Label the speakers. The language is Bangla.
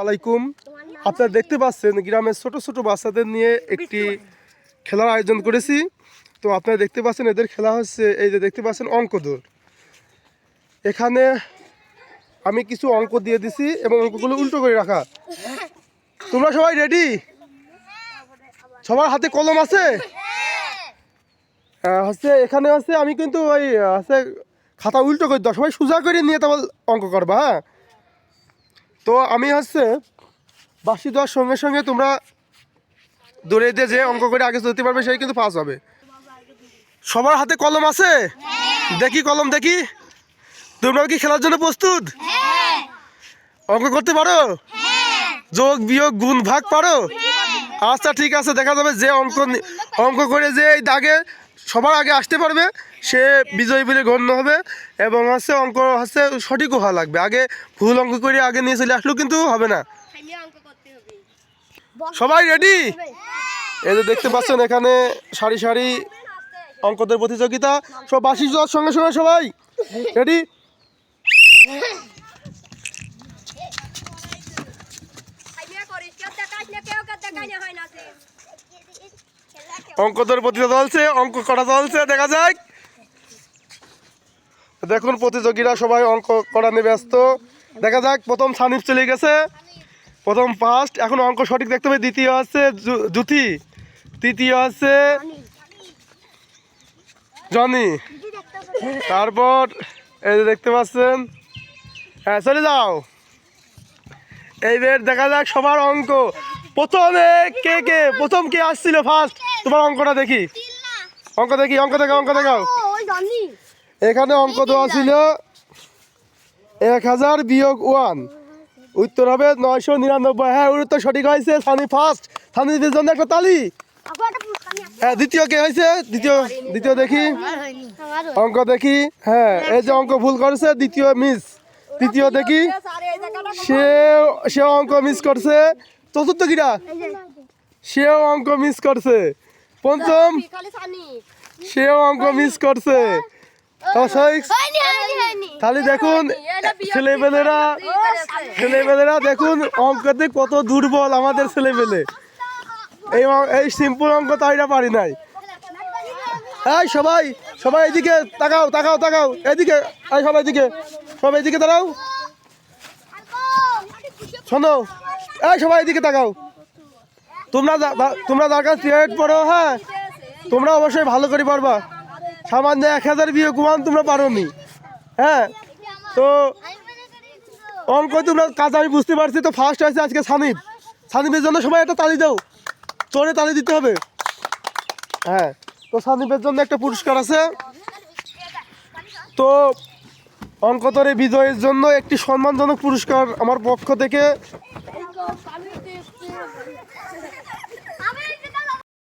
Speaker 1: আলাইকুম। আপনারা দেখতে পাচ্ছেন গ্রামের ছোট ছোট বাচ্চাদের নিয়ে একটি খেলার আয়োজন করেছি। তো আপনারা দেখতে পাচ্ছেন এদের খেলা হচ্ছে, এই যে দেখতে পাচ্ছেন অঙ্ক দৌড়। এখানে আমি কিছু অঙ্ক দিয়ে দিছি এবং অঙ্কগুলো উল্টো করে রাখা। তোমরা সবাই রেডি? সবার হাতে কলম আছে? হচ্ছে এখানে হচ্ছে আমি কিন্তু ওই হচ্ছে খাতা উল্টো করে দাও, সবাই সোজা করে নিয়ে তারপর অঙ্ক করবা। হ্যাঁ, তো আমি হচ্ছে বাসি দেওয়ার সঙ্গে সঙ্গে তোমরা দৌড়ে দিয়ে যে অঙ্ক করে আগে ধরতে পারবে সেই কিন্তু পাস হবে। সবার হাতে কলম আছে? দেখি কলম দেখি। তোমরা কি খেলার জন্য প্রস্তুত? অঙ্ক করতে পারো? যোগ বিয়োগ গুণ ভাগ পারো? আচ্ছা ঠিক আছে, দেখা যাবে যে অঙ্ক করে যে এই দাগে সবার আগে আসতে পারবে সে বিজয়ী বলে গণ্য হবে। এবং হচ্ছে অঙ্ক হচ্ছে সঠিকও হওয়া লাগবে, আগে ভুল অঙ্ক করে আগে নিয়ে চলে আসলেও কিন্তু হবে না। সবাই রেডি? এই যে দেখতে পাচ্ছেন এখানে সারি সারি অঙ্কদের প্রতিযোগিতা। সব বাসি যাওয়ার সঙ্গে সঙ্গে সবাই রেডি? অঙ্কদের প্রতিযোগিতা চলছে, অঙ্ক করা চলছে, দেখা যাক। দেখুন প্রতিযোগীরা সবাই অঙ্ক করা নিয়ে ব্যস্ত। দেখা যাক, প্রথম সানিফ চলে গেছে, প্রথম ফার্স্ট। এখন অঙ্ক সঠিক দেখতে হবে। দ্বিতীয় হচ্ছে জুথি, তৃতীয় হচ্ছে জনি, তারপর এই যে দেখতে পাচ্ছেন। হ্যাঁ চলে যাও। এইবার দেখা যাক সবার অঙ্ক। প্রথমে প্রথম কে আসছিল ফার্স্ট? তোমার অঙ্কটা দেখি, অঙ্ক দেখি, অঙ্ক দেখাও, অঙ্ক দেখাও। এখানে অঙ্ক দেওয়া ছিল 1000 বিয়োগ 1, উত্তর হবে 999। হ্যাঁ, উত্তর সঠিক হয়েছে। সানি ফার্স্ট, সানির জন্য একটা তালি। হ্যাঁ, দ্বিতীয় কে হয়েছে? দ্বিতীয় দেখি, অঙ্ক দেখি। হ্যাঁ, এই যে অঙ্ক ভুল করেছে, দ্বিতীয় মিস। তৃতীয় দেখি, সে অঙ্ক মিস করছে। চতুর্থ কিরা? সেও অঙ্ক মিস করছে। পঞ্চম, সেও অঙ্ক মিস করছে। তাহলে দেখুন ছেলেমেয়েরা দেখুন অঙ্কতে কত দুর্বল আমাদের ছেলেমেয়ে। এই সিম্পল অঙ্ক তাইরা পারি নাই। এই সবাই এদিকে তাকাও এদিকে। এই সবাই এদিকে দাঁড়াও, শোনো। এই সবাই এদিকে তাকাও। তোমরা দরকার সিগারেট পড়ো। হ্যাঁ, তোমরা অবশ্যই ভালো করে পারবা। সামান্য 1000 বিয়োগ 1 তোমরা পারো নি। হ্যাঁ, তো অঙ্ক তোমরা কাজ আমি বুঝতে পারছি। তো ফার্স্ট হয়েছে আজকে সানিফের জন্য সবাই একটা তালি দাও, তোরে তালি দিতে হবে। হ্যাঁ, তো সানিফের জন্য একটা পুরস্কার আছে। তো অঙ্কতরে বিজয়ের জন্য একটি সম্মানজনক পুরস্কার আমার পক্ষ থেকে।